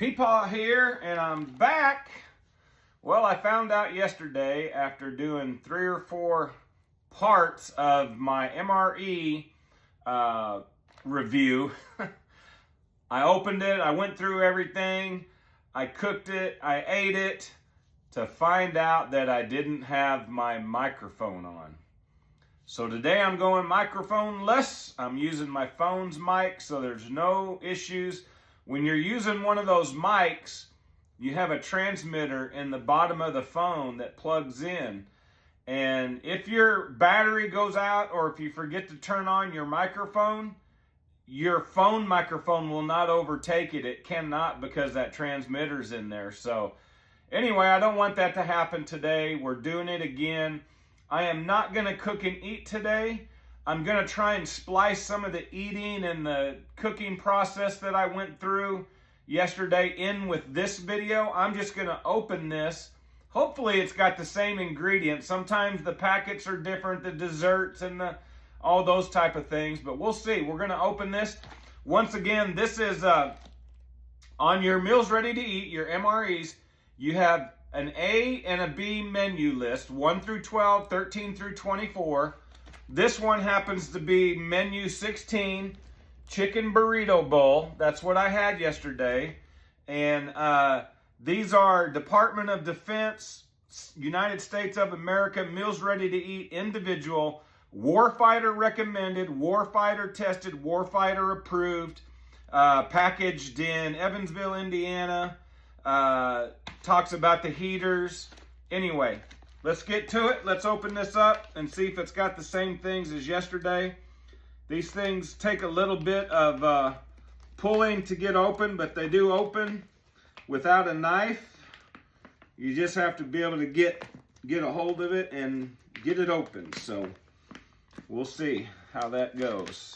Peepaw here, and I'm back. Well, I found out yesterday after doing 3 or 4 parts of my MRE review. I opened it, I went through everything, I cooked it, I ate it, to find out that I didn't have my microphone on. So today I'm going microphone-less. I'm using my phone's mic, so there's no issues. When you're using one of those mics, you have a transmitter in the bottom of the phone that plugs in. And if your battery goes out or if you forget to turn on your microphone, your phone microphone will not overtake it. It cannot, because that transmitter's in there. So anyway, I don't want that to happen today. We're doing it again. I am not going to cook and eat today. I'm going to try and splice some of the eating and the cooking process that I went through yesterday in with this video. I'm just going to open this. Hopefully it's got the same ingredients. Sometimes the packets are different, the desserts and all those type of things, but we'll see. We're going to open this. Once again, this is on your Meals Ready to Eat, your MREs. You have an A and a B menu list, 1 through 12, 13 through 24. This one happens to be menu 16, chicken burrito bowl. That's what I had yesterday. And these are Department of Defense, United States of America, Meals Ready to Eat, individual, warfighter recommended, warfighter tested, warfighter approved, packaged in Evansville, Indiana. Talks about the heaters. Anyway, let's get to it. Let's open this up and see if it's got the same things as yesterday. These things take a little bit of pulling to get open, but they do open without a knife. You just have to be able to get a hold of it and get it open. So we'll see how that goes.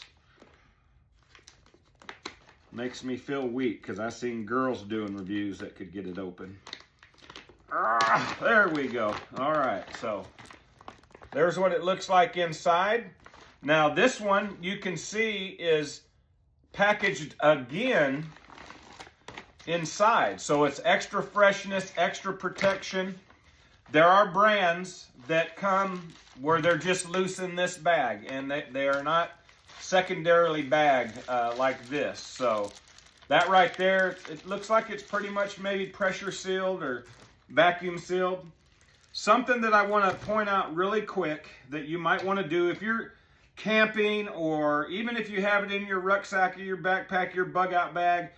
Makes me feel weak because I've seen girls doing reviews that could get it open. There we go. All right, so there's what it looks like inside. Now this one you can see is packaged again inside. So it's extra freshness, extra protection. There are brands that come where they're just loose in this bag, and they are not secondarily bagged like this. So that right there, it looks like it's pretty much maybe pressure sealed or vacuum sealed. Something that I want to point out really quick that you might want to do if you're camping, or even if you have it in your rucksack or your backpack, your bug out bag,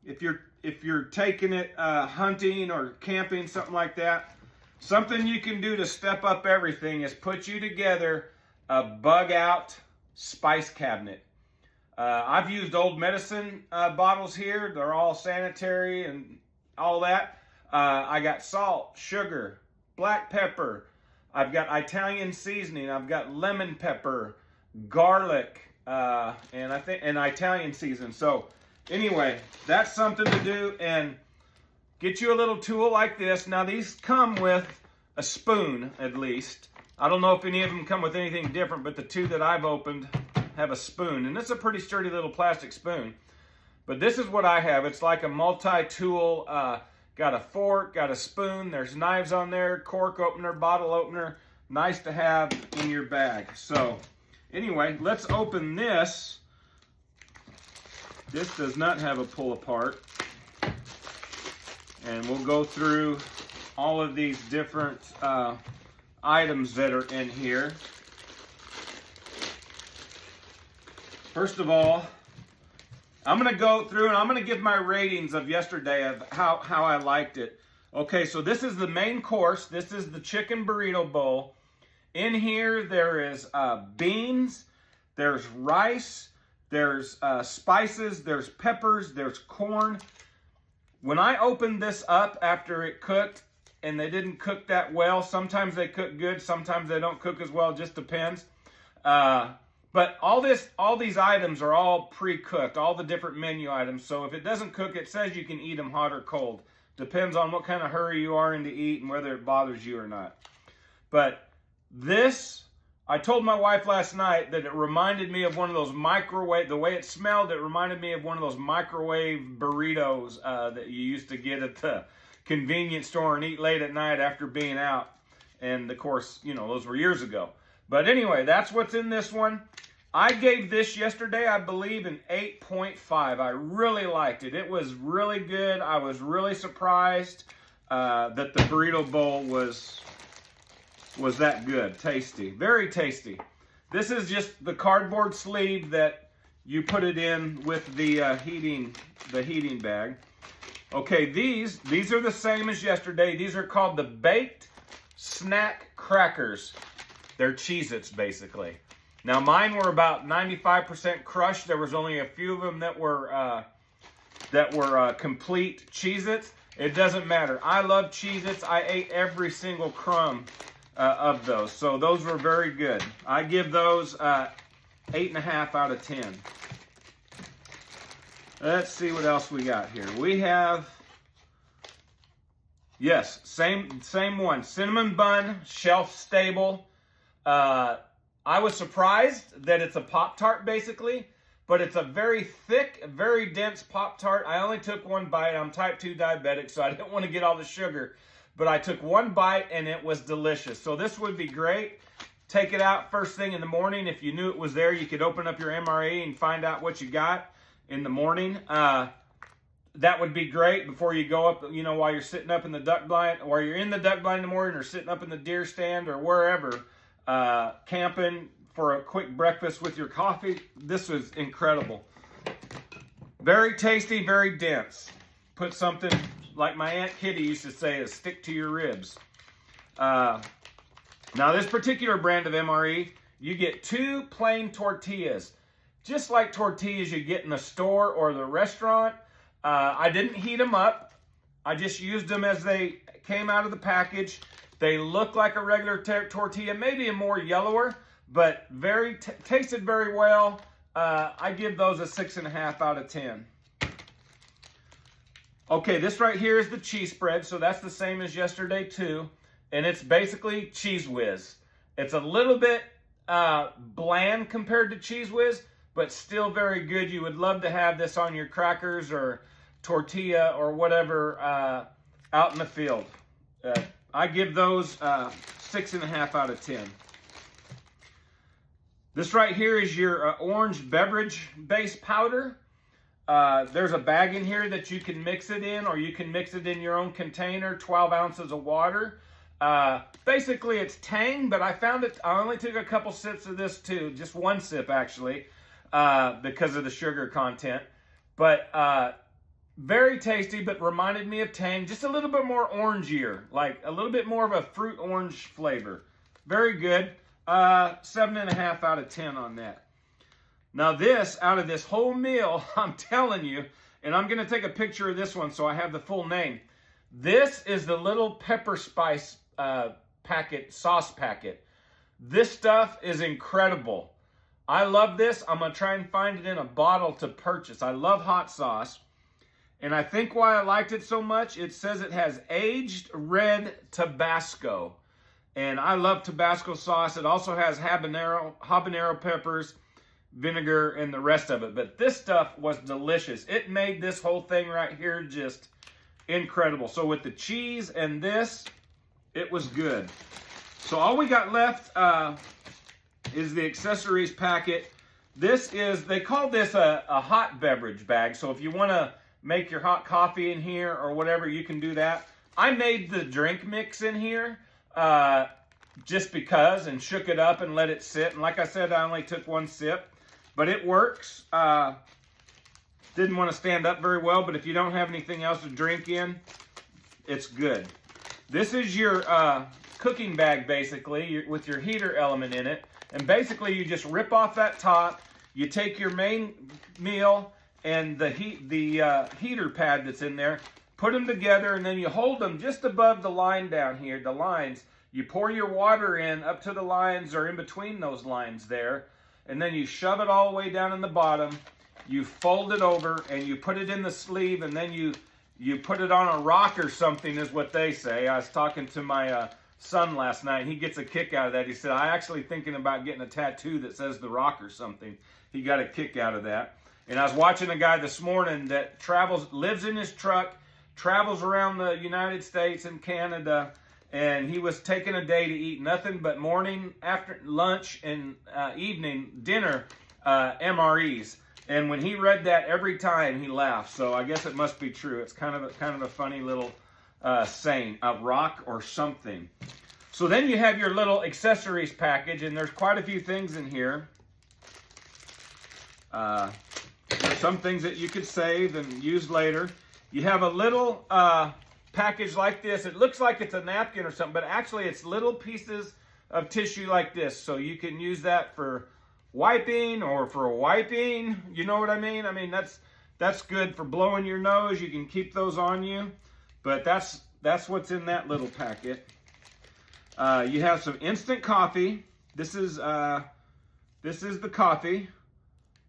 if you're taking it hunting or camping, something like that, something you can do to step up everything is put you together a bug out spice cabinet. I've used old medicine bottles here. They're all sanitary and all that. I got salt, sugar, black pepper. I've got Italian seasoning. I've got lemon pepper, garlic, and Italian seasoning. So anyway, that's something to do, and get you a little tool like this. Now these come with a spoon at least. I don't know if any of them come with anything different, but the 2 that I've opened have a spoon. And this is a pretty sturdy little plastic spoon. But this is what I have. It's like a multi-tool. Got a fork, got a spoon. There's knives on there, cork opener, bottle opener. Nice to have in your bag. So anyway, let's open this. This does not have a pull apart. And we'll go through all of these different items that are in here. First of all, I'm going to go through and I'm going to give my ratings of yesterday of how I liked it. Okay, so this is the main course. This is the chicken burrito bowl. In here there is beans, there's rice, there's spices, there's peppers, there's corn. When I opened this up after it cooked, and they didn't cook that well. Sometimes they cook good, sometimes they don't cook as well, just depends. But all these items are all pre-cooked, all the different menu items. So if it doesn't cook, it says you can eat them hot or cold. Depends on what kind of hurry you are in to eat and whether it bothers you or not. But this I told my wife last night that it reminded me of one of those microwave, the way it smelled, it reminded me of one of those microwave burritos that you used to get at the convenience store and eat late at night after being out. And of course, you know, those were years ago. But anyway, that's what's in this one. I gave this yesterday, I believe, an 8.5. I really liked it. It was really good. I was really surprised that the burrito bowl was that good. Tasty. Very tasty. This is just the cardboard sleeve that you put it in with the heating bag. Okay, these are the same as yesterday. These are called the baked snack crackers. They're Cheez-Its, basically. Now, mine were about 95% crushed. There was only a few of them that were complete Cheez-Its. It doesn't matter. I love Cheez-Its. I ate every single crumb of those. So those were very good. I give those 8.5 out of 10. Let's see what else we got here. We have, yes, same one. Cinnamon bun, shelf stable. I was surprised that it's a Pop-Tart basically, but it's a very thick, very dense Pop-Tart. I only took one bite. I'm type 2 diabetic, so I didn't want to get all the sugar. But I took one bite and it was delicious. So this would be great. Take it out first thing in the morning. If you knew it was there, you could open up your MRE and find out what you got in the morning. That would be great before you go up, you know, while you're sitting up in the duck blind, or you're in the duck blind in the morning, or sitting up in the deer stand, or wherever, camping for a quick breakfast with your coffee. This was incredible. Very tasty, very dense. Put something, like my Aunt Kitty used to say, is stick to your ribs. Now this particular brand of MRE, you get 2 plain tortillas. Just like tortillas you get in the store or the restaurant. I didn't heat them up. I just used them as they came out of the package. They look like a regular tortilla, maybe a more yellower, but tasted very well. I give those a 6.5 out of 10. Okay, this right here is the cheese spread, so that's the same as yesterday too. And it's basically Cheez Whiz. It's a little bit bland compared to Cheez Whiz, but still very good. You would love to have this on your crackers or tortilla or whatever out in the field. I give those 6.5 out of 10. This right here is your orange beverage base powder. There's a bag in here that you can mix it in, or you can mix it in your own container, 12 ounces of water. Basically it's Tang, but I found it, I only took a couple sips of this too, just one sip actually, because of the sugar content. But very tasty, but reminded me of Tang, just a little bit more orangier, like a little bit more of a fruit orange flavor. Very good. 7.5 out of 10 on that. Now this, out of this whole meal, I'm telling you, and I'm going to take a picture of this one so I have the full name. This is the little pepper spice packet, sauce packet. This stuff is incredible. I love this. I'm going to try and find it in a bottle to purchase. I love hot sauce. And I think why I liked it so much, it says it has aged red Tabasco. And I love Tabasco sauce. It also has habanero peppers, vinegar, and the rest of it. But this stuff was delicious. It made this whole thing right here just incredible. So with the cheese and this, it was good. So all we got left is the accessories packet. This is, they call this a hot beverage bag. So if you want to make your hot coffee in here or whatever, you can do that. I made the drink mix in here just because, and shook it up and let it sit. And like I said, I only took one sip, but it works. Didn't want to stand up very well, but if you don't have anything else to drink in, it's good. This is your cooking bag, basically, with your heater element in it. And basically, you just rip off that top. You take your main meal and the heater pad that's in there, put them together, and then you hold them just above the line down here, the lines. You pour your water in up to the lines or in between those lines there, and then you shove it all the way down in the bottom. You fold it over, and you put it in the sleeve, and then you put it on a rock or something is what they say. I was talking to my son last night, and he gets a kick out of that. He said, I actually thinking about getting a tattoo that says The Rock or something. He got a kick out of that. And I was watching a guy this morning that lives in his truck, travels around the United States and Canada, and he was taking a day to eat nothing but morning, after lunch, and evening dinner MRE'S. And when he read that, every time he laughed. So I guess it must be true. It's kind of a funny little saying, a rock or something. So then you have your little accessories package, and there's quite a few things in here. There's some things that you could save and use later. You have a little package like this. It looks like it's a napkin or something, but actually it's little pieces of tissue like this. So you can use that for wiping or for wiping. You know what I mean? I mean, that's good for blowing your nose. You can keep those on you. But that's what's in that little packet. You have some instant coffee. This is the coffee.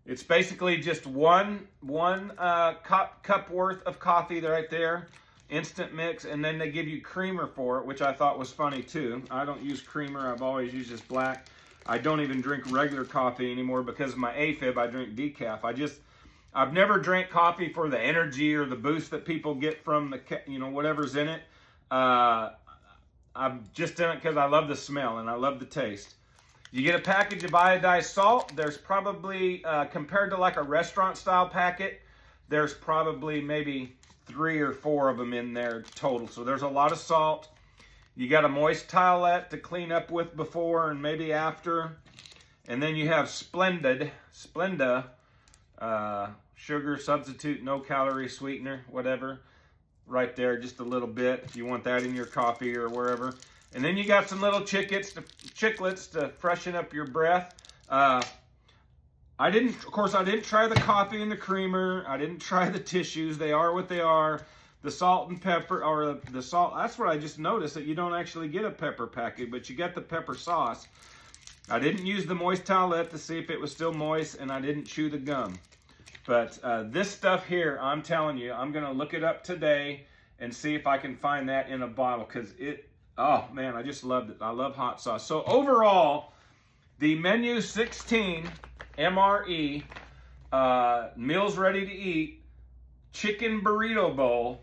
It's basically just one cup worth of coffee right there, instant mix, and then they give you creamer for it, which I thought was funny too. I don't use creamer. I've always used just black. I don't even drink regular coffee anymore because of my AFib. I drink decaf. I've never drank coffee for the energy or the boost that people get from the, whatever's in it. I've just done it because I love the smell and I love the taste. You get a package of iodized salt. There's probably, compared to like a restaurant style packet, there's probably maybe 3 or 4 of them in there total. So there's a lot of salt. You got a moist towelette to clean up with before and maybe after. And then you have Splenda, sugar substitute, no calorie sweetener, whatever. Right there, just a little bit if you want that in your coffee or wherever. And then you got some little chiclets to freshen up your breath. I didn't try the coffee and the creamer. I didn't try the tissues. They are what they are. The salt and pepper, or the salt, that's what I just noticed, that you don't actually get a pepper packet, but you get the pepper sauce. I didn't use the moist towelette to see if it was still moist, and I didn't chew the gum. But this stuff here, I'm telling you, I'm going to look it up today and see if I can find that in a bottle, because oh man, I just loved it. I love hot sauce. So overall, the Menu16 MRE, Meals Ready to Eat, Chicken Burrito Bowl,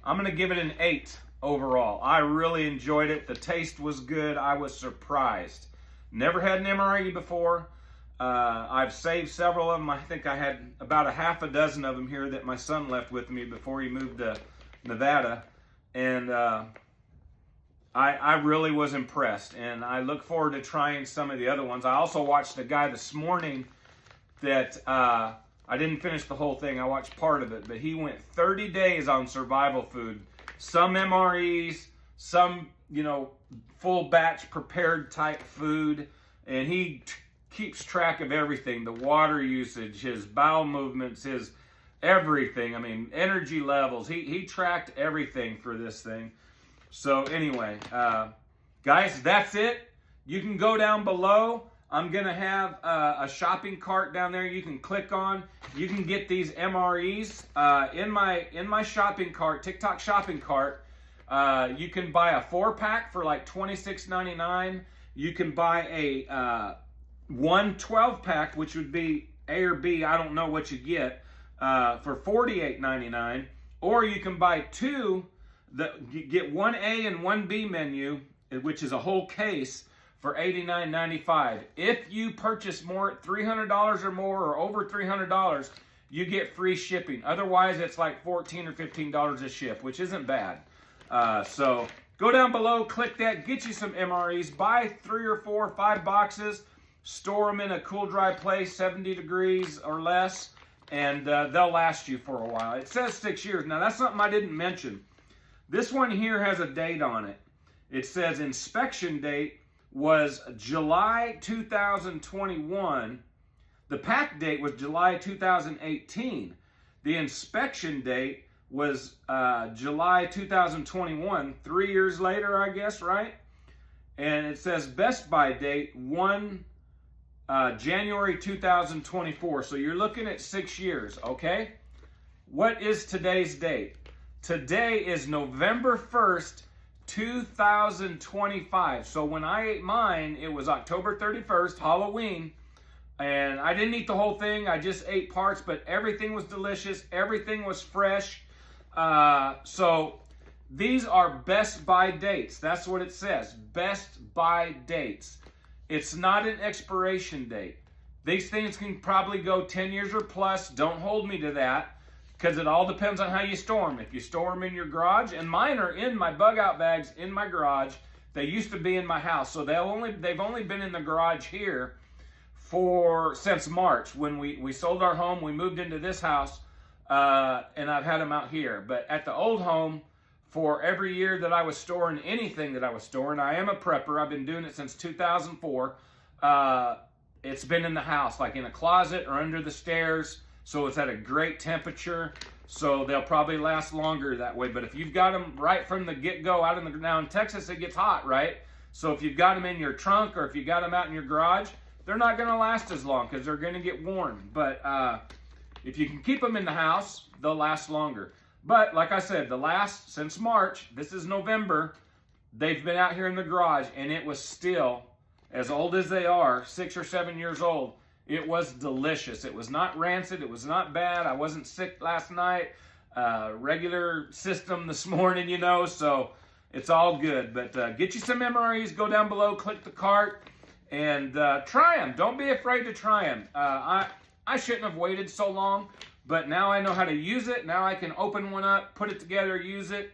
I'm going to give it an 8 overall. I really enjoyed it. The taste was good. I was surprised. Never had an MRE before. I've saved several of them. I think I had about a half a dozen of them here that my son left with me before he moved to Nevada. And I really was impressed. And I look forward to trying some of the other ones. I also watched a guy this morning that I didn't finish the whole thing. I watched part of it. But he went 30 days on survival food. Some MREs, some, full batch prepared type food. And he keeps track of everything, the water usage, his bowel movements, his everything. I mean, energy levels. He tracked everything for this thing. So anyway, guys, that's it. You can go down below. I'm going to have a shopping cart down there you can click on. You can get these MREs. In my shopping cart, TikTok shopping cart, you can buy a 4-pack for like $26.99. You can buy a 1 12-pack, which would be A or B, I don't know what you get, for $48.99. Or you can buy 2, you get 1A and 1B menu, which is a whole case, for $89.95. If you purchase more, $300 or more, or over $300, you get free shipping. Otherwise, it's like $14 or $15 a ship, which isn't bad. So go down below, click that, get you some MREs, buy 3 or 4 or 5 boxes, store them in a cool, dry place, 70 degrees or less, and they'll last you for a while. It says 6 years. Now, that's something I didn't mention. This one here has a date on it. It says inspection date was July 2021. The pack date was July 2018. The inspection date was July 2021, 3 years later, I guess, right? And it says Best Buy date January 2024. So you're looking at 6 years, okay? What is today's date? Today is November 1st, 2025. So when I ate mine, it was October 31st, Halloween. And I didn't eat the whole thing. I just ate parts, but everything was delicious. Everything was fresh. So these are best by dates. That's what it says. Best by dates. It's not an expiration date. These things can probably go 10 years or plus. Don't hold me to that, because it all depends on how you store them. If you store them in your garage, and mine are in my bug out bags in my garage. They used to be in my house, so they've only been in the garage here since March, when we sold our home. We moved into this house, and I've had them out here. But at the old home, for every year that I was storing anything that I was storing, I am a prepper. I've been doing it since 2004. It's been in the house, like in a closet or under the stairs. So it's at a great temperature. So they'll probably last longer that way. But if you've got them right from the get-go out now in Texas, it gets hot, right? So if you've got them in your trunk, or if you got them out in your garage, they're not going to last as long, because they're going to get warm. But if you can keep them in the house, they'll last longer. But like I said, since March, this is November, they've been out here in the garage, and it was still, as old as they are, 6 or 7 years old, it was delicious. It was not rancid. It was not bad. I wasn't sick last night. Regular system this morning, you know, so it's all good. But get you some MRE'S. Go down below, click the cart, and try them. Don't be afraid to try them. I shouldn't have waited so long, but now I know how to use it. Now I can open one up, put it together, use it,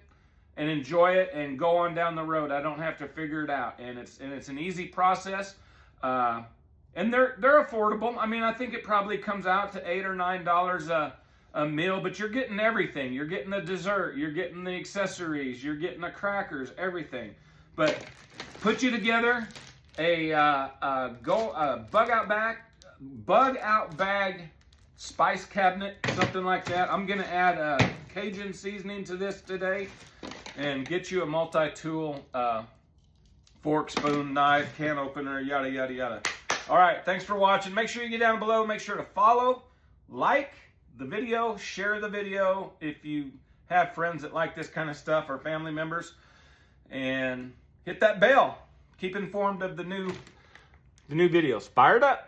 and enjoy it, and go on down the road. I don't have to figure it out, and it's an easy process. And they're affordable. I mean, I think it probably comes out to $8 or $9 a meal, but you're getting everything. You're getting the dessert, you're getting the accessories, you're getting the crackers, everything. But put you together a bug out bag spice cabinet, something like that. I'm gonna add Cajun seasoning to this today, and get you a multi-tool fork, spoon, knife, can opener, yada yada yada. All right, thanks for watching. Make sure you get down below. Make sure to follow, like the video, share the video if you have friends that like this kind of stuff, or family members, and hit that bell. Keep informed of the new videos. Fired up.